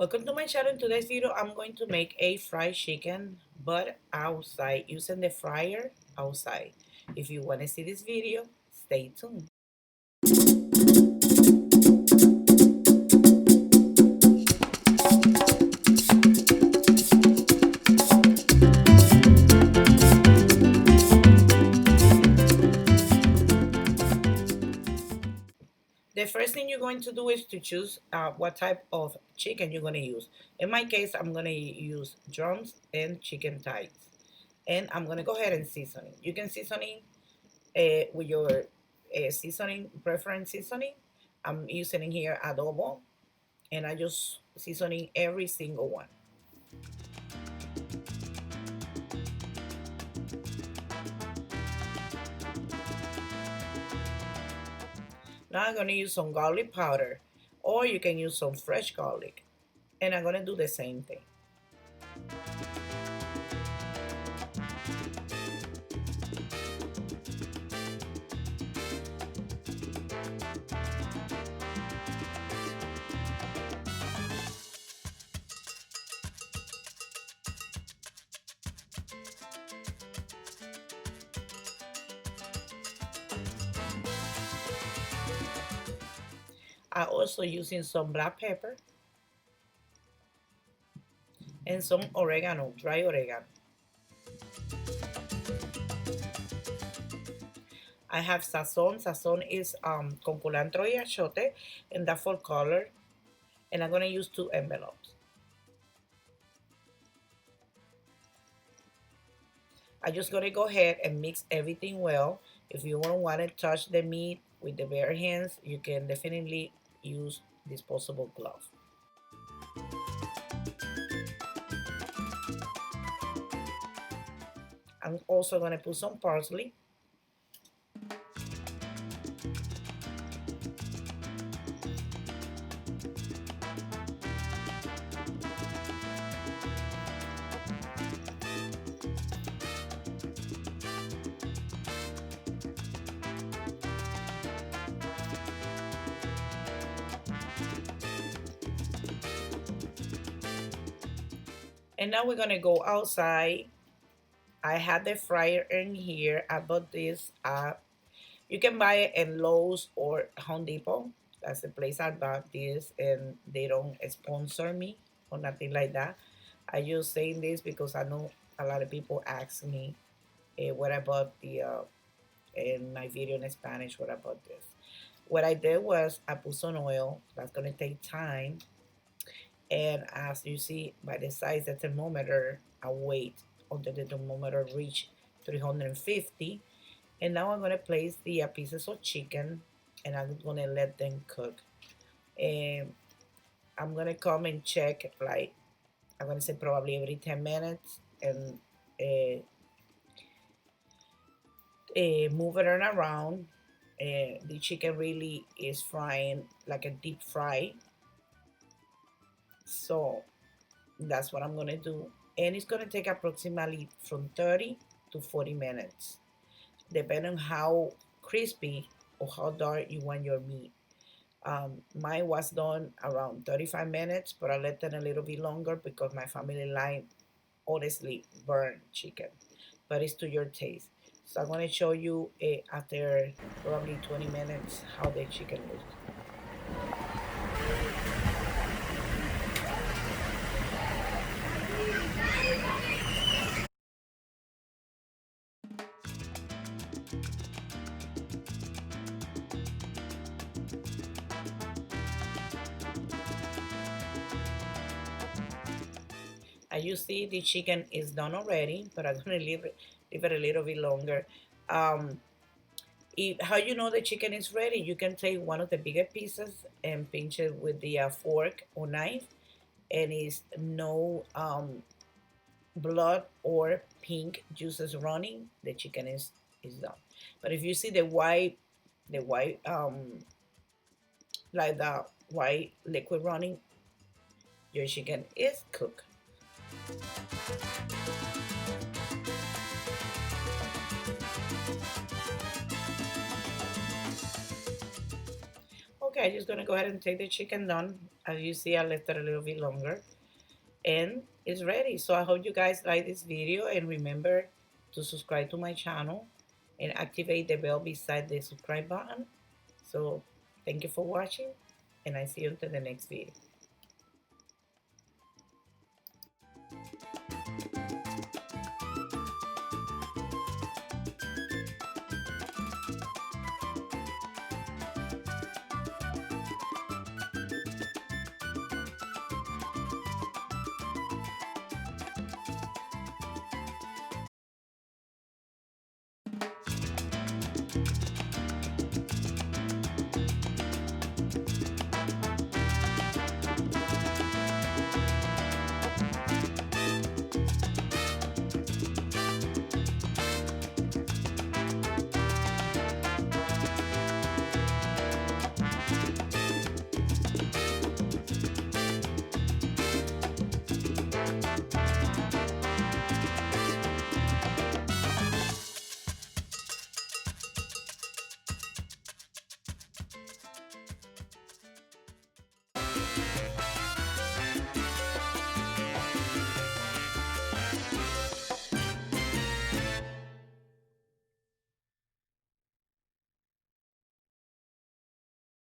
Welcome to my channel. In today's video, I'm going to make a fried chicken, but outside, using the fryer outside. If you want to see this video, stay tuned. The first thing you're going to do is to choose what type of chicken you're going to use. In my case, I'm going to use drums and chicken thighs. And I'm going to go ahead and season it. You can season it with your seasoning, preference seasoning. I'm using here adobo, and I just seasoning every single one. Now I'm going to use some garlic powder, or you can use some fresh garlic. And I'm going to do the same thing. I'm also using some black pepper and some oregano, dry oregano. I have sazon. Sazon is con culantro y achote, and that for color. And I'm going to use 2 envelopes. I'm just going to go ahead and mix everything well. If you don't want to touch the meat with the bare hands, you can definitely use disposable glove. I'm also going to put some parsley. And now we're gonna go outside. I had the fryer in here. I bought this. You can buy it in Lowe's or Home Depot. That's the place I bought this, and they don't sponsor me or nothing like that. I just saying this because I know a lot of people ask me what about the in my video in Spanish what about this. What I did was I put some oil. That's gonna take time. And as you see by the size of the thermometer, I wait until the thermometer reach 350. And now I'm gonna place the pieces of chicken, and I'm gonna let them cook. And I'm gonna come and check, like I'm gonna say probably every 10 minutes, and move it around. The chicken really is frying like a deep fry. So that's what I'm gonna do. And it's gonna take approximately from 30 to 40 minutes, depending on how crispy or how dark you want your meat. Mine was done around 35 minutes, but I let them a little bit longer because my family like honestly burnt chicken, but it's to your taste. So I'm gonna show you after probably 20 minutes how the chicken looks. As you see, the chicken is done already, but I'm gonna leave it a little bit longer. Um, how you know the chicken is ready? You can take one of the bigger pieces and pinch it with the fork or knife, and it's no blood or pink juices running. The chicken is done. But if you see the white like the white liquid running, your chicken is cooked. Okay, I'm just gonna go ahead and take the chicken done. As you see, I left it a little bit longer, and it's ready. So I hope you guys like this video, and remember to subscribe to my channel and activate the bell beside the subscribe button. So thank you for watching, and I see you until the next video.